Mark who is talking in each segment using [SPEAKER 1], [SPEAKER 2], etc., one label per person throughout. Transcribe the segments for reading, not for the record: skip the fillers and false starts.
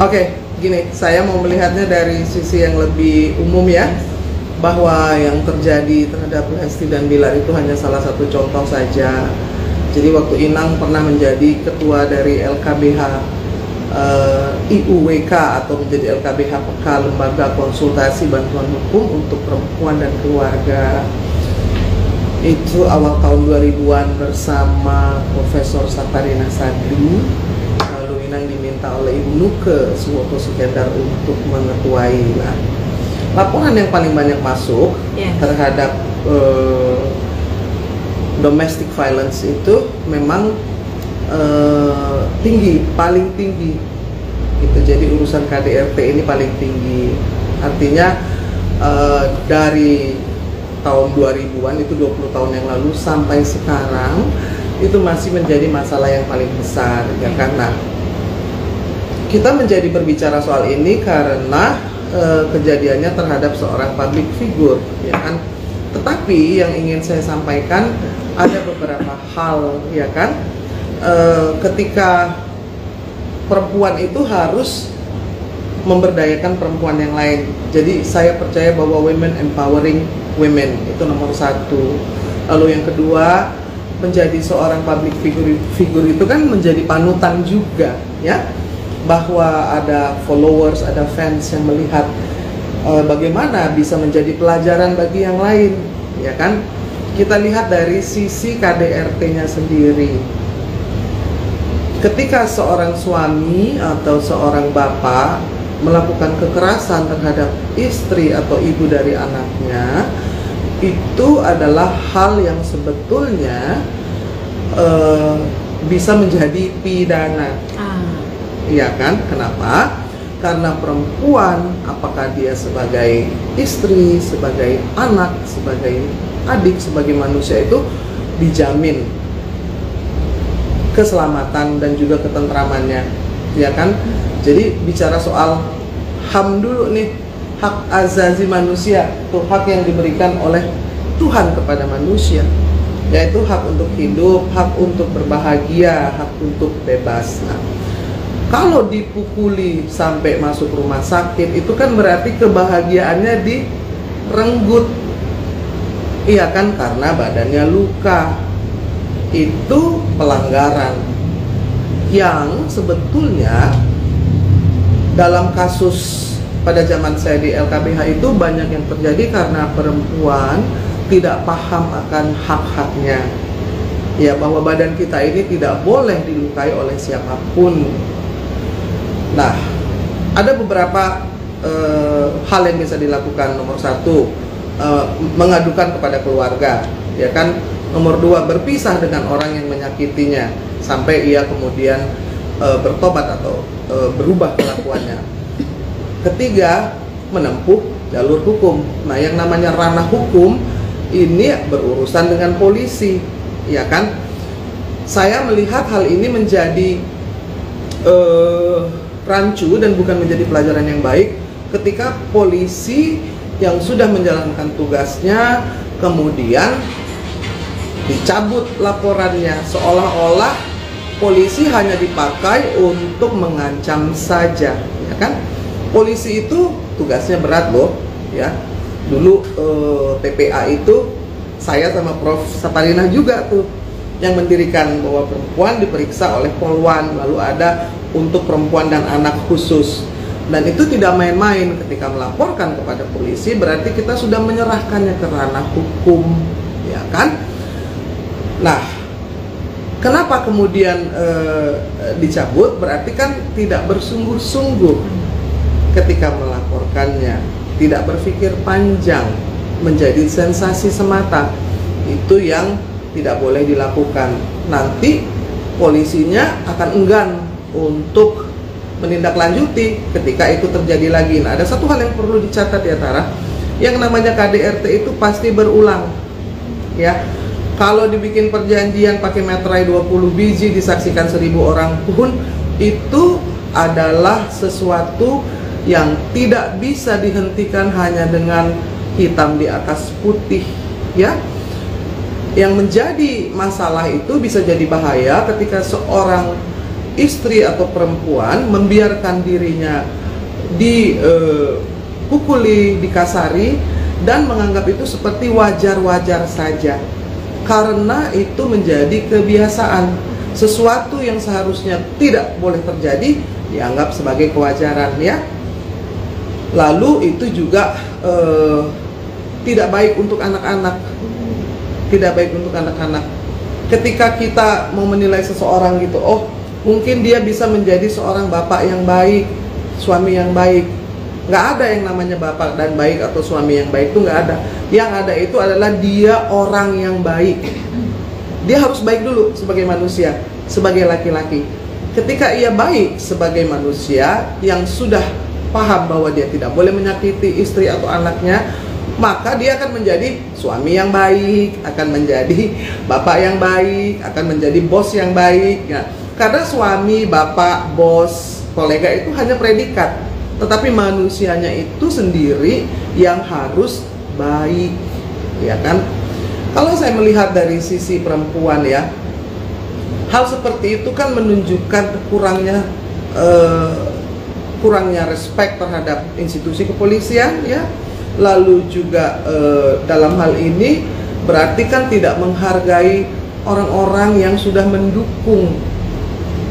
[SPEAKER 1] Oke, gini, saya mau melihatnya dari sisi yang lebih umum ya, bahwa yang terjadi terhadap Lesti dan Bilar itu hanya salah satu contoh saja. Jadi waktu Inang pernah menjadi ketua dari LKBH IUWK atau menjadi LKBH PK, Lembaga Konsultasi Bantuan Hukum untuk Perempuan dan Keluarga. Itu awal tahun 2000-an bersama Profesor Saparina Sadri. Lalu Inang diminta oleh Ibu Nuke Suwoto Sikendar untuk mengetuai. Nah, laporan yang paling banyak masuk terhadap domestic violence itu memang tinggi, paling tinggi gitu. Jadi urusan KDRT ini paling tinggi. Artinya dari tahun 2000-an, itu 20 tahun yang lalu sampai sekarang itu masih menjadi masalah yang paling besar ya. Karena kita menjadi berbicara soal ini karena kejadiannya terhadap seorang public figure ya kan. Tetapi yang ingin saya sampaikan ada beberapa hal ya kan. Ketika perempuan itu harus memberdayakan perempuan yang lain. Jadi saya percaya bahwa women empowering women itu nomor satu. Lalu yang kedua, menjadi seorang public figure itu kan menjadi panutan juga ya, bahwa ada followers, ada fans yang melihat bagaimana bisa menjadi pelajaran bagi yang lain ya kan. Kita lihat dari sisi KDRT-nya sendiri. Ketika seorang suami atau seorang bapak melakukan kekerasan terhadap istri atau ibu dari anaknya, itu adalah hal yang sebetulnya bisa menjadi pidana. Iya kan? Kenapa? Karena perempuan, apakah dia sebagai istri, sebagai anak, sebagai adik, sebagai manusia, itu dijamin keselamatan dan juga ketentramannya, ya kan? Jadi bicara soal HAM dulu nih, hak azazi manusia, itu hak yang diberikan oleh Tuhan kepada manusia, yaitu hak untuk hidup, hak untuk berbahagia, hak untuk bebas. Nah, kalau dipukuli sampai masuk rumah sakit, itu kan berarti kebahagiaannya direnggut, iya kan? Karena badannya luka. Itu pelanggaran yang sebetulnya dalam kasus pada zaman saya di LKBH itu banyak yang terjadi karena perempuan tidak paham akan hak-haknya ya, bahwa badan kita ini tidak boleh dilukai oleh siapapun. Nah, ada beberapa hal yang bisa dilakukan. Nomor satu, mengadukan kepada keluarga ya kan. Nomor dua, berpisah dengan orang yang menyakitinya sampai ia kemudian bertobat atau berubah kelakuannya. Ketiga, menempuh jalur hukum. Nah, yang namanya ranah hukum ini berurusan dengan polisi, ya kan? Saya melihat hal ini menjadi rancu dan bukan menjadi pelajaran yang baik ketika polisi yang sudah menjalankan tugasnya kemudian dicabut laporannya, seolah-olah polisi hanya dipakai untuk mengancam saja, ya kan? Polisi itu tugasnya berat loh, ya. Dulu TPA itu saya sama Prof Saparina juga tuh yang mendirikan, bahwa perempuan diperiksa oleh Polwan, lalu ada untuk perempuan dan anak khusus. Dan itu tidak main-main. Ketika melaporkan kepada polisi berarti kita sudah menyerahkannya ke ranah hukum, ya kan? Nah, kenapa kemudian dicabut? Berarti kan tidak bersungguh-sungguh ketika melaporkannya, tidak berpikir panjang, menjadi sensasi semata. Itu yang tidak boleh dilakukan. Nanti polisinya akan enggan untuk menindaklanjuti ketika itu terjadi lagi. Nah, ada satu hal yang perlu dicatat ya Tara, yang namanya KDRT itu pasti berulang ya. Kalau dibikin perjanjian pakai meterai 20 biji disaksikan 1000 orang pun, itu adalah sesuatu yang tidak bisa dihentikan hanya dengan hitam di atas putih ya. Yang menjadi masalah itu bisa jadi bahaya ketika seorang istri atau perempuan membiarkan dirinya dipukuli, dikasari, dan menganggap itu seperti wajar-wajar saja, karena itu menjadi kebiasaan. Sesuatu yang seharusnya tidak boleh terjadi dianggap sebagai kewajaran, ya. Lalu itu juga tidak baik untuk anak-anak. Tidak baik untuk anak-anak. Ketika kita mau menilai seseorang gitu, oh mungkin dia bisa menjadi seorang bapak yang baik, suami yang baik. Nggak ada yang namanya bapak dan baik atau suami yang baik, itu nggak ada. Yang ada itu adalah dia orang yang baik. Dia harus baik dulu sebagai manusia, sebagai laki-laki. Ketika ia baik sebagai manusia yang sudah paham bahwa dia tidak boleh menyakiti istri atau anaknya, maka dia akan menjadi suami yang baik, akan menjadi bapak yang baik, akan menjadi bos yang baik. Nah, karena suami, bapak, bos, kolega itu hanya predikat, tetapi manusianya itu sendiri yang harus baik, ya kan? Kalau saya melihat dari sisi perempuan, ya, hal seperti itu kan menunjukkan kurangnya respect terhadap institusi kepolisian, ya. Lalu juga dalam hal ini berarti kan tidak menghargai orang-orang yang sudah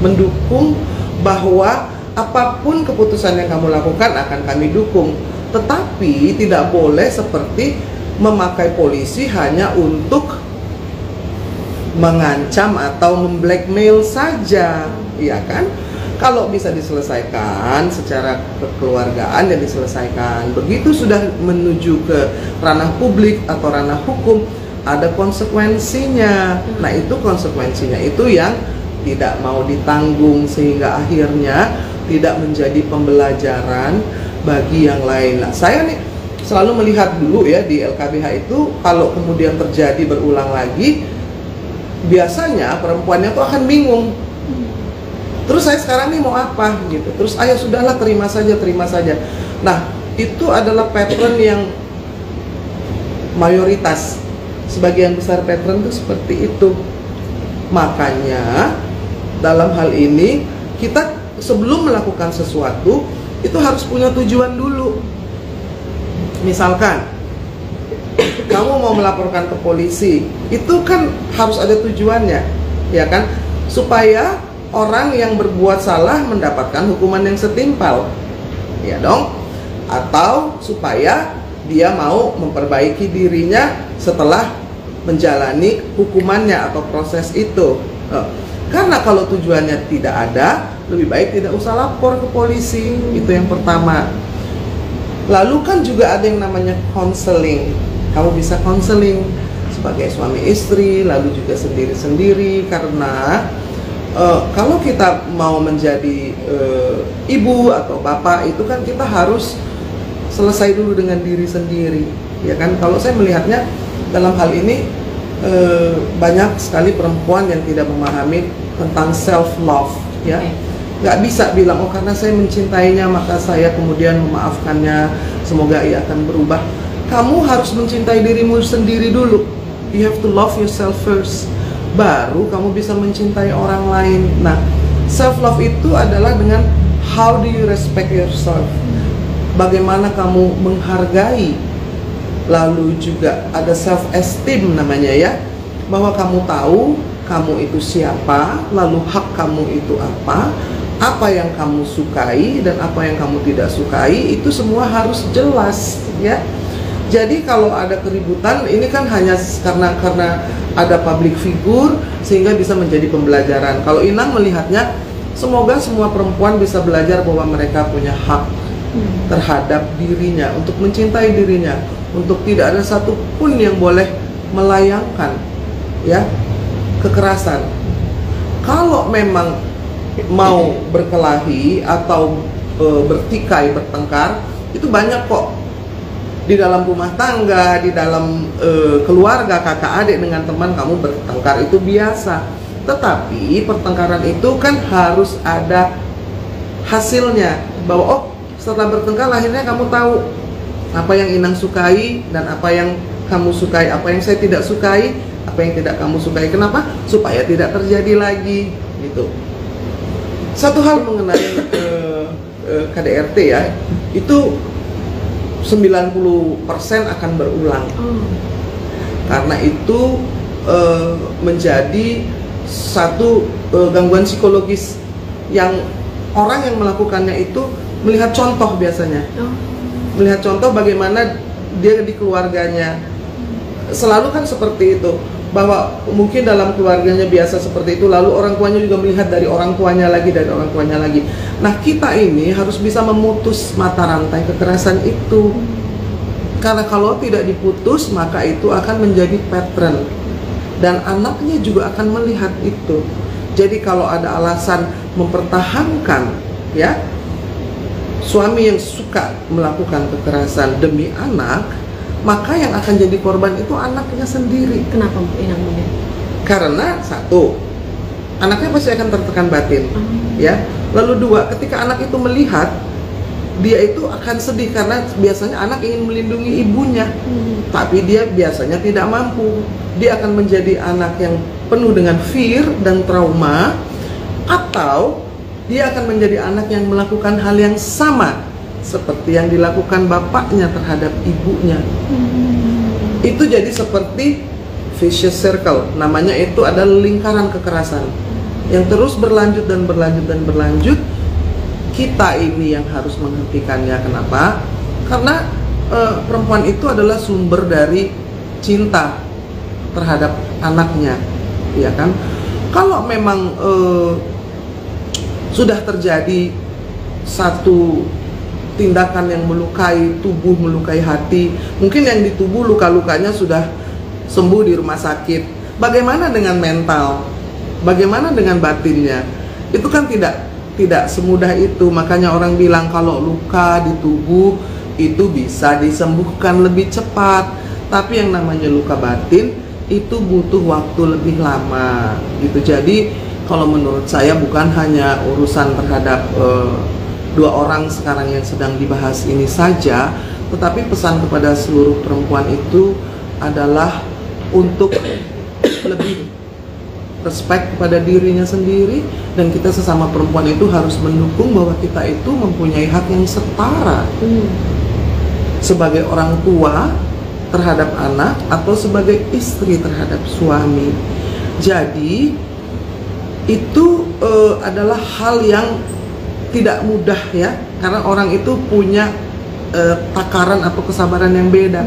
[SPEAKER 1] mendukung bahwa apapun keputusan yang kamu lakukan akan kami dukung. Tetapi tidak boleh seperti memakai polisi hanya untuk mengancam atau memblackmail saja, ya kan? Kalau bisa diselesaikan secara kekeluargaan, ya diselesaikan. Begitu sudah menuju ke ranah publik atau ranah hukum, ada konsekuensinya. Nah, itu konsekuensinya itu yang tidak mau ditanggung, sehingga akhirnya tidak menjadi pembelajaran bagi yang lain. Nah, saya nih selalu melihat dulu, ya, di LKBH itu kalau kemudian terjadi berulang lagi, biasanya perempuannya tuh akan bingung. Terus saya sekarang nih mau apa gitu. Terus ayo sudahlah, terima saja. Nah, itu adalah pattern yang mayoritas. Sebagian besar pattern itu seperti itu. Makanya dalam hal ini kita sebelum melakukan sesuatu itu harus punya tujuan dulu. Misalkan kamu mau melaporkan ke polisi, itu kan harus ada tujuannya, ya kan? Supaya orang yang berbuat salah mendapatkan hukuman yang setimpal, ya dong? Atau supaya dia mau memperbaiki dirinya setelah menjalani hukumannya atau proses itu. Karena kalau tujuannya tidak ada, lebih baik tidak usah lapor ke polisi. Itu yang pertama. Lalu kan juga ada yang namanya konseling. Kamu bisa konseling sebagai suami istri, lalu juga sendiri-sendiri. Karena kalau kita mau menjadi ibu atau bapak, itu kan kita harus selesai dulu dengan diri sendiri, ya kan? Kalau saya melihatnya dalam hal ini banyak sekali perempuan yang tidak memahami tentang self love, ya. Nggak bisa bilang, oh karena saya mencintainya maka saya kemudian memaafkannya, semoga ia akan berubah. Kamu harus mencintai dirimu sendiri dulu. You have to love yourself first, baru kamu bisa mencintai orang lain. Nah, self love itu adalah dengan how do you respect yourself, bagaimana kamu menghargai. Lalu juga ada self esteem namanya, ya, bahwa kamu tahu kamu itu siapa, lalu hak kamu itu apa yang kamu sukai dan apa yang kamu tidak sukai, itu semua harus jelas, ya. Jadi kalau ada keributan, ini kan hanya karena ada public figure sehingga bisa menjadi pembelajaran. Kalau Inang melihatnya, semoga semua perempuan bisa belajar bahwa mereka punya hak terhadap dirinya, untuk mencintai dirinya, untuk tidak ada satupun yang boleh melayangkan, ya, kekerasan. Kalau memang mau berkelahi atau bertikai, bertengkar, itu banyak kok di dalam rumah tangga, di dalam keluarga, kakak adik dengan teman kamu bertengkar, itu biasa. Tetapi pertengkaran itu kan harus ada hasilnya, bahwa oh setelah bertengkar akhirnya kamu tahu apa yang Inang sukai dan apa yang kamu sukai, apa yang saya tidak sukai, apa yang tidak kamu sukai. Kenapa? Supaya tidak terjadi lagi, gitu. Satu hal mengenai KDRT ya, itu 90% akan berulang. Karena itu menjadi satu gangguan psikologis yang orang yang melakukannya itu melihat contoh biasanya. Melihat contoh bagaimana dia di keluarganya. Selalu kan seperti itu, bahwa mungkin dalam keluarganya biasa seperti itu, lalu orang tuanya juga melihat dari orang tuanya lagi, dari orang tuanya lagi. Nah, kita ini harus bisa memutus mata rantai kekerasan itu. Karena kalau tidak diputus, maka itu akan menjadi pattern. Dan anaknya juga akan melihat itu. Jadi kalau ada alasan mempertahankan ya suami yang suka melakukan kekerasan demi anak, maka yang akan jadi korban itu anaknya sendiri.
[SPEAKER 2] Kenapa Inang?
[SPEAKER 1] Karena satu, anaknya pasti akan tertekan batin, ya. Lalu dua, ketika anak itu melihat, dia itu akan sedih karena biasanya anak ingin melindungi ibunya, tapi dia biasanya tidak mampu. Dia akan menjadi anak yang penuh dengan fear dan trauma, atau dia akan menjadi anak yang melakukan hal yang sama seperti yang dilakukan bapaknya terhadap ibunya. Itu jadi seperti vicious circle, namanya itu adalah lingkaran kekerasan yang terus berlanjut dan berlanjut dan berlanjut. Kita ini yang harus menghentikannya. Kenapa? Karena perempuan itu adalah sumber dari cinta terhadap anaknya, ya kan? Kalau memang sudah terjadi satu tindakan yang melukai tubuh, melukai hati, mungkin yang di tubuh luka-lukanya sudah sembuh di rumah sakit. Bagaimana dengan mental? Bagaimana dengan batinnya? Itu kan tidak semudah itu. Makanya orang bilang kalau luka di tubuh itu bisa disembuhkan lebih cepat, tapi yang namanya luka batin itu butuh waktu lebih lama gitu. Jadi kalau menurut saya bukan hanya urusan terhadap dua orang sekarang yang sedang dibahas ini saja, tetapi pesan kepada seluruh perempuan itu adalah untuk lebih respect kepada dirinya sendiri, dan kita sesama perempuan itu harus mendukung bahwa kita itu mempunyai hak yang setara sebagai orang tua terhadap anak atau sebagai istri terhadap suami. Jadi itu adalah hal yang tidak mudah ya, karena orang itu punya takaran atau kesabaran yang beda,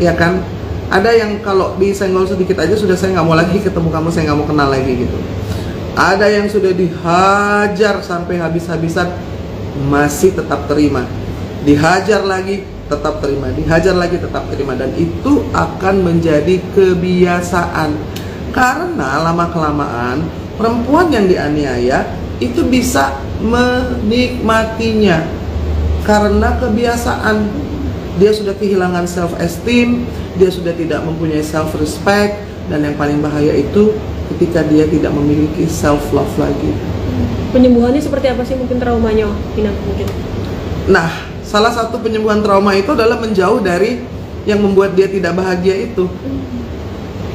[SPEAKER 1] ya kan? Ada yang kalau disenggol sedikit aja sudah, saya nggak mau lagi ketemu kamu, saya nggak mau kenal lagi gitu. Ada yang sudah dihajar sampai habis-habisan masih tetap terima, dihajar lagi tetap terima, dihajar lagi tetap terima, dan itu akan menjadi kebiasaan. Karena lama-kelamaan perempuan yang dianiaya itu bisa menikmatinya karena kebiasaan. Dia sudah kehilangan self esteem, dia sudah tidak mempunyai self respect, dan yang paling bahaya itu ketika dia tidak memiliki self love lagi.
[SPEAKER 2] Penyembuhannya seperti apa sih mungkin traumanya, Inang mungkin?
[SPEAKER 1] Nah, salah satu penyembuhan trauma itu adalah menjauh dari yang membuat dia tidak bahagia itu.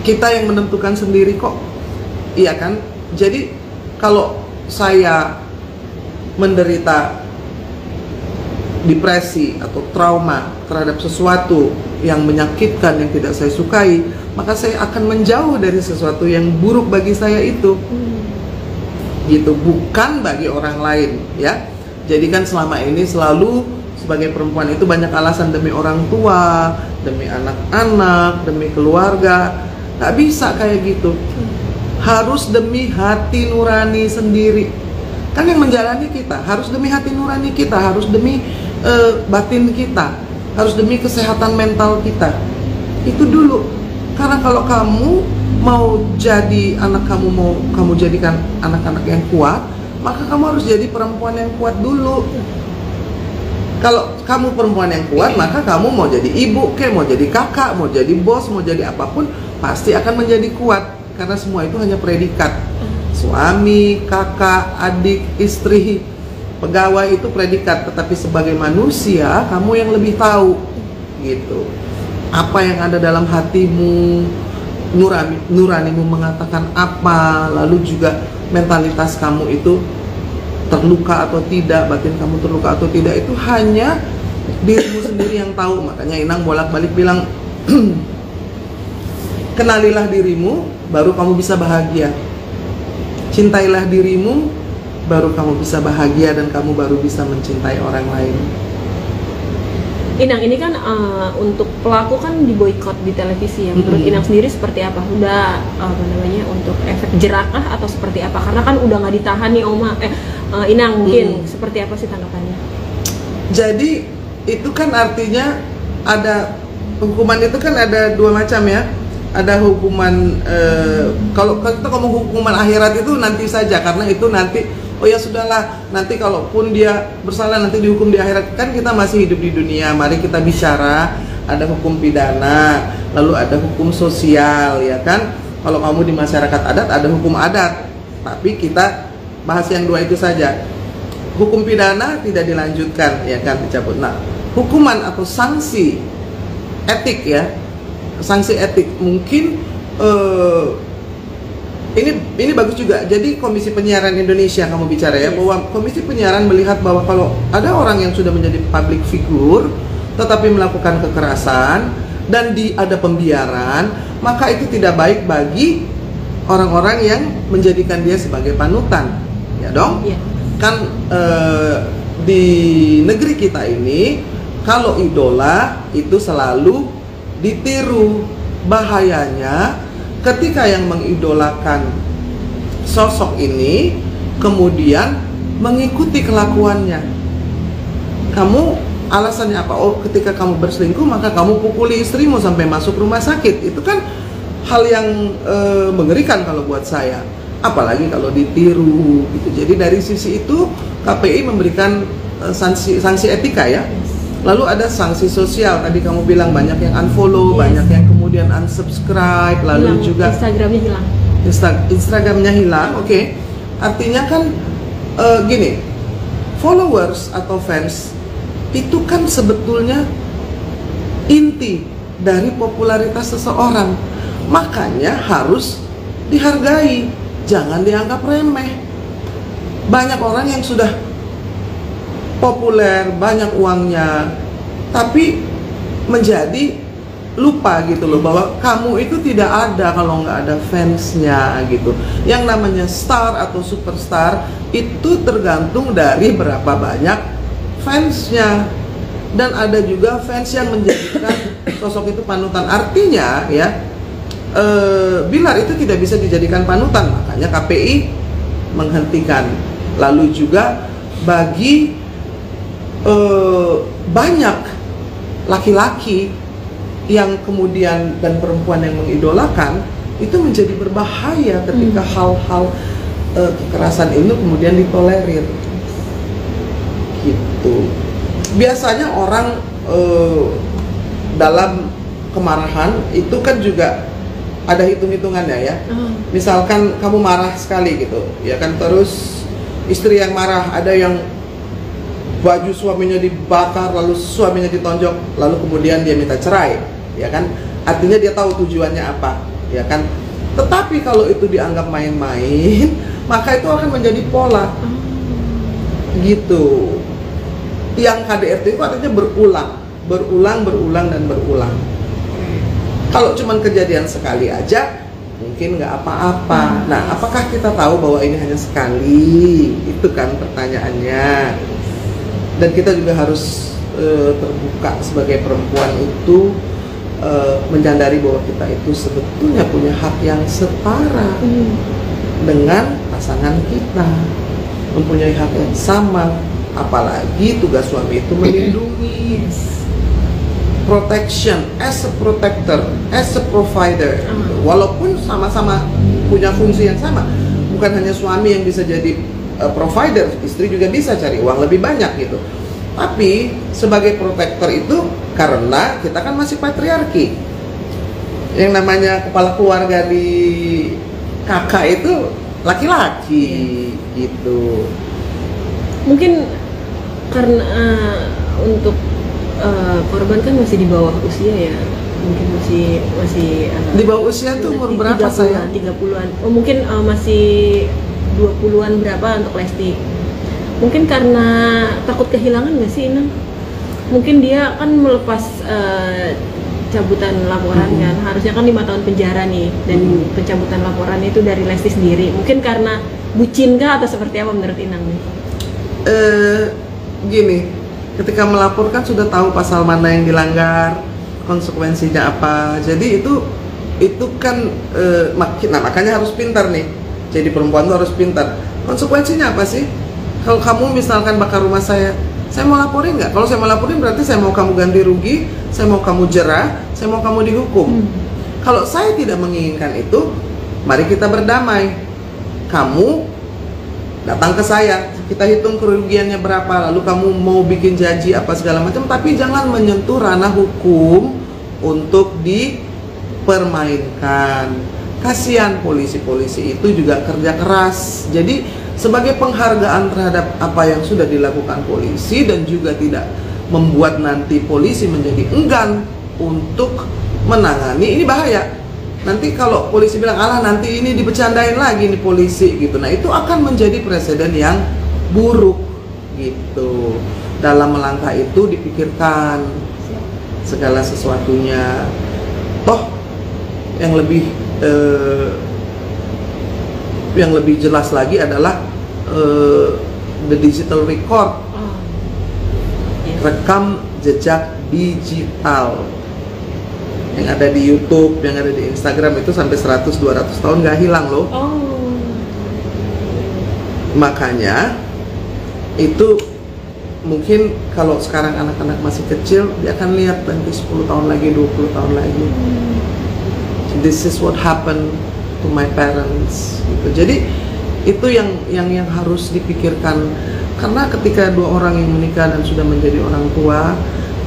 [SPEAKER 1] Kita yang menentukan sendiri kok, iya kan? Jadi kalau saya menderita depresi atau trauma terhadap sesuatu yang menyakitkan, yang tidak saya sukai, maka saya akan menjauh dari sesuatu yang buruk bagi saya itu. Gitu, bukan bagi orang lain ya. Jadi kan selama ini selalu sebagai perempuan itu banyak alasan, demi orang tua, demi anak-anak, demi keluarga. Nggak bisa kayak gitu. Harus demi hati nurani sendiri. Kan yang menjalani kita, harus demi hati nurani kita, harus demi batin kita, harus demi kesehatan mental kita. Itu dulu. Karena kalau kamu mau jadi anak kamu, mau kamu jadikan anak-anak yang kuat, maka kamu harus jadi perempuan yang kuat dulu. Kalau kamu perempuan yang kuat, maka kamu mau jadi ibu, mau jadi kakak, mau jadi bos, mau jadi apapun, pasti akan menjadi kuat. Karena semua itu hanya predikat. Suami, kakak, adik, istri, pegawai itu predikat. Tetapi sebagai manusia, kamu yang lebih tahu gitu. Apa yang ada dalam hatimu, nuranimu mengatakan apa, lalu juga mentalitas kamu itu terluka atau tidak, batin kamu terluka atau tidak, itu hanya dirimu sendiri yang tahu. Makanya Inang bolak-balik bilang, kenalilah dirimu, baru kamu bisa bahagia. Cintailah dirimu, baru kamu bisa bahagia, dan kamu baru bisa mencintai orang lain.
[SPEAKER 2] Inang, ini kan untuk pelaku kan diboikot di televisi ya. Menurut Inang sendiri seperti apa? Udah untuk efek jerakah atau seperti apa? Karena kan udah nggak ditahan nih Inang, mungkin seperti apa sih tanggapannya?
[SPEAKER 1] Jadi itu kan artinya ada hukuman, itu kan ada dua macam ya. Ada hukuman kalau kita ngomong hukuman akhirat itu nanti saja, karena itu nanti oh ya sudahlah, nanti kalaupun dia bersalah nanti dihukum di akhirat. Kan kita masih hidup di dunia, mari kita bicara. Ada hukum pidana, lalu ada hukum sosial, ya kan. Kalau kamu di masyarakat adat ada hukum adat, tapi kita bahas yang dua itu saja. Hukum pidana tidak dilanjutkan, ya kan, dicabut. Nah, hukuman atau sanksi etik ya, sanksi etik mungkin ini bagus juga. Jadi Komisi Penyiaran Indonesia kamu bicara ya, bahwa Komisi Penyiaran melihat bahwa kalau ada orang yang sudah menjadi public figure tetapi melakukan kekerasan dan ada pembiaran, maka itu tidak baik bagi orang-orang yang menjadikan dia sebagai panutan, ya dong? Yeah. Kan di negeri kita ini kalau idola itu selalu ditiru. Bahayanya ketika yang mengidolakan sosok ini kemudian mengikuti kelakuannya. Kamu alasannya apa? Oh, ketika kamu berselingkuh maka kamu pukuli istrimu sampai masuk rumah sakit. Itu kan hal yang mengerikan kalau buat saya. Apalagi kalau ditiru gitu. Jadi dari sisi itu KPI memberikan sanksi etika ya. Lalu ada sanksi sosial, tadi kamu bilang banyak yang unfollow, banyak yang kemudian unsubscribe, lalu juga
[SPEAKER 2] Instagramnya hilang.
[SPEAKER 1] Instagramnya hilang, oke. Artinya kan gini, followers atau fans itu kan sebetulnya inti dari popularitas seseorang. Makanya harus dihargai, jangan dianggap remeh. Banyak orang yang sudah populer, banyak uangnya, tapi menjadi lupa gitu loh, bahwa kamu itu tidak ada kalau nggak ada fansnya gitu. Yang namanya star atau superstar itu tergantung dari berapa banyak fansnya, dan ada juga fans yang menjadikan sosok itu panutan. Artinya ya, Bilar itu tidak bisa dijadikan panutan, makanya KPI menghentikan. Lalu juga bagi banyak laki-laki yang kemudian dan perempuan yang mengidolakan, itu menjadi berbahaya ketika hal-hal kekerasan ini kemudian ditolerir gitu. Biasanya orang dalam kemarahan itu kan juga ada hitung-hitungannya ya. Misalkan kamu marah sekali gitu ya kan, terus istri yang marah, ada yang baju suaminya dibakar, lalu suaminya ditonjok, lalu kemudian dia minta cerai, ya kan? Artinya dia tahu tujuannya apa, ya kan? Tetapi kalau itu dianggap main-main, maka itu akan menjadi pola, gitu. Yang KDRT itu artinya berulang dan berulang. Kalau cuman kejadian sekali aja, mungkin nggak apa-apa. Nah, apakah kita tahu bahwa ini hanya sekali? Itu kan pertanyaannya. Dan kita juga harus terbuka sebagai perempuan itu, menyadari bahwa kita itu sebetulnya punya hak yang setara dengan pasangan kita, mempunyai hak yang sama. Apalagi tugas suami itu melindungi, protection, as a protector, as a provider. Walaupun sama-sama punya fungsi yang sama, bukan hanya suami yang bisa jadi provider, istri juga bisa cari uang lebih banyak gitu. Tapi sebagai protektor itu, karena kita kan masih patriarki, yang namanya kepala keluarga di kakak itu laki-laki gitu.
[SPEAKER 2] Mungkin karena untuk korban kan masih di bawah usia ya, mungkin masih
[SPEAKER 1] di bawah usia tuh umur berapa saya?
[SPEAKER 2] 30-an. Oh, mungkin masih 20-an berapa untuk Lesti. Mungkin karena takut kehilangan nggak sih, Inang? Mungkin dia kan melepas cabutan laporan kan, harusnya kan 5 tahun penjara nih, dan pencabutan laporan itu dari Lesti sendiri. Mungkin karena bucin kah atau seperti apa menurut Inang nih?
[SPEAKER 1] Gini, ketika melaporkan sudah tahu pasal mana yang dilanggar, konsekuensinya apa. Jadi itu kan makanya harus pintar nih. Jadi perempuan tuh harus pintar. Konsekuensinya apa sih? Kalau kamu misalkan bakar rumah saya mau laporin nggak? Kalau saya mau laporin berarti saya mau kamu ganti rugi, saya mau kamu jerah, saya mau kamu dihukum. Kalau saya tidak menginginkan itu, mari kita berdamai. Kamu datang ke saya, kita hitung kerugiannya berapa, lalu kamu mau bikin janji apa segala macam, tapi jangan menyentuh ranah hukum untuk dipermainkan. Kasihan polisi-polisi itu juga kerja keras. Jadi sebagai penghargaan terhadap apa yang sudah dilakukan polisi, dan juga tidak membuat nanti polisi menjadi enggan untuk menangani, ini bahaya. Nanti kalau polisi bilang, alah nanti ini dibecandain lagi nih polisi gitu, nah itu akan menjadi presiden yang buruk gitu. Dalam melangkah itu dipikirkan segala sesuatunya. Toh yang lebih jelas lagi adalah the digital record, rekam jejak digital yang ada di YouTube, yang ada di Instagram itu sampai 100-200 tahun nggak hilang loh. Makanya itu mungkin kalau sekarang anak-anak masih kecil, dia akan lihat nanti 10 tahun lagi, 20 tahun lagi. This is what happened to my parents gitu. Jadi itu yang harus dipikirkan, karena ketika dua orang yang menikah dan sudah menjadi orang tua,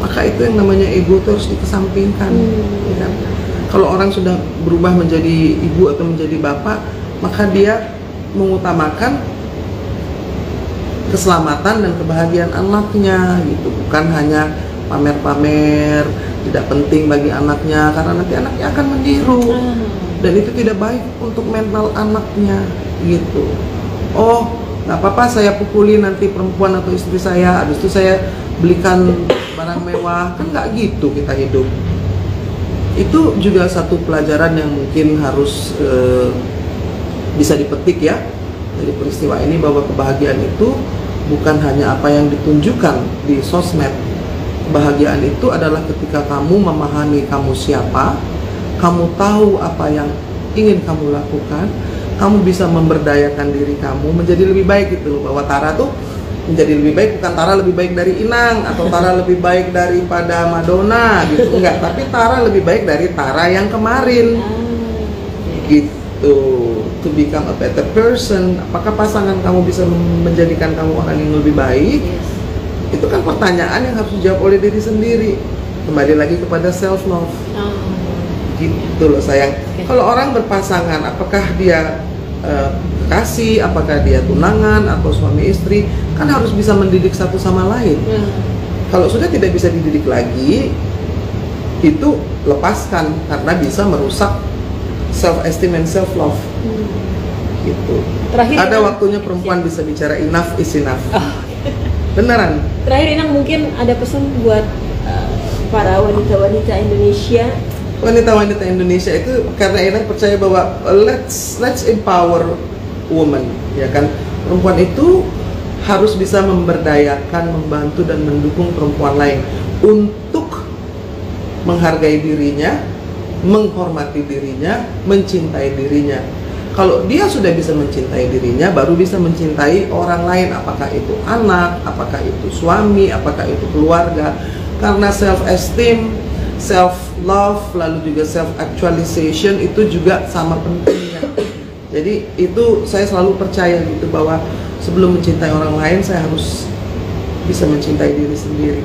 [SPEAKER 1] maka itu yang namanya ego itu harus dikesampingkan, ya kan? Kalau orang sudah berubah menjadi ibu atau menjadi bapak, maka dia mengutamakan keselamatan dan kebahagiaan anaknya gitu, bukan hanya pamer-pamer, tidak penting bagi anaknya, karena nanti anaknya akan meniru, dan itu tidak baik untuk mental anaknya gitu. Oh, nggak apa-apa saya pukuli nanti perempuan atau istri saya, habis itu saya belikan barang mewah, kan nggak gitu kita hidup. Itu juga satu pelajaran yang mungkin harus bisa dipetik ya dari peristiwa ini, bahwa kebahagiaan itu bukan hanya apa yang ditunjukkan di sosmed. Kebahagiaan itu adalah ketika kamu memahami kamu siapa, kamu tahu apa yang ingin kamu lakukan, kamu bisa memberdayakan diri kamu menjadi lebih baik gitu loh. Bahwa Tara tuh menjadi lebih baik, bukan Tara lebih baik dari Inang atau Tara lebih baik daripada Madonna gitu, enggak, tapi Tara lebih baik dari Tara yang kemarin gitu. To become a better person. Apakah pasangan kamu bisa menjadikan kamu orang yang lebih baik? Itu kan pertanyaan yang harus dijawab oleh diri sendiri. Kembali lagi kepada self love. Gitu loh sayang. Kalau orang berpasangan, apakah dia kekasih, apakah dia tunangan atau suami istri, kan harus bisa mendidik satu sama lain. Kalau sudah tidak bisa dididik lagi, itu lepaskan, karena bisa merusak self esteem and self love. Gitu. Terakhir, ada waktunya perempuan bisa bicara enough is enough. Beneran.
[SPEAKER 2] Terakhir Inang, mungkin ada pesan buat para wanita-wanita Indonesia.
[SPEAKER 1] Wanita-wanita Indonesia itu, karena Inang percaya bahwa let's empower woman, ya kan? Perempuan itu harus bisa memberdayakan, membantu dan mendukung perempuan lain untuk menghargai dirinya, menghormati dirinya, mencintai dirinya. Kalau dia sudah bisa mencintai dirinya, baru bisa mencintai orang lain, apakah itu anak, apakah itu suami, apakah itu keluarga. Karena self-esteem, self-love, lalu juga self-actualization itu juga sama pentingnya. Jadi itu saya selalu percaya gitu, bahwa sebelum mencintai orang lain, saya harus bisa mencintai diri sendiri.